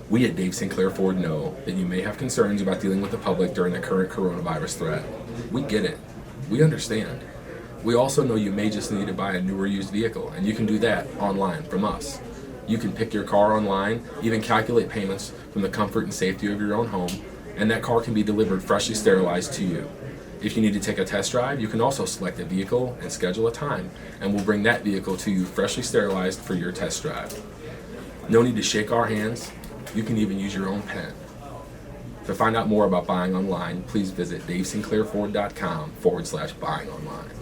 We at Dave Sinclair Ford know that you may have concerns about dealing with the public during the current coronavirus threat. We get it. We understand. We also know you may just need to buy a newer used vehicle, and you can do that online from us. You can pick your car online, even calculate payments from the comfort and safety of your own home, and that car can be delivered freshly sterilized to you. If you need to take a test drive, you can also select a vehicle and schedule a time, and we'll bring that vehicle to you freshly sterilized for your test drive. No need to shake our hands. You can even use your own pen. To find out more about buying online, please visit davesinclairford.com/buying online.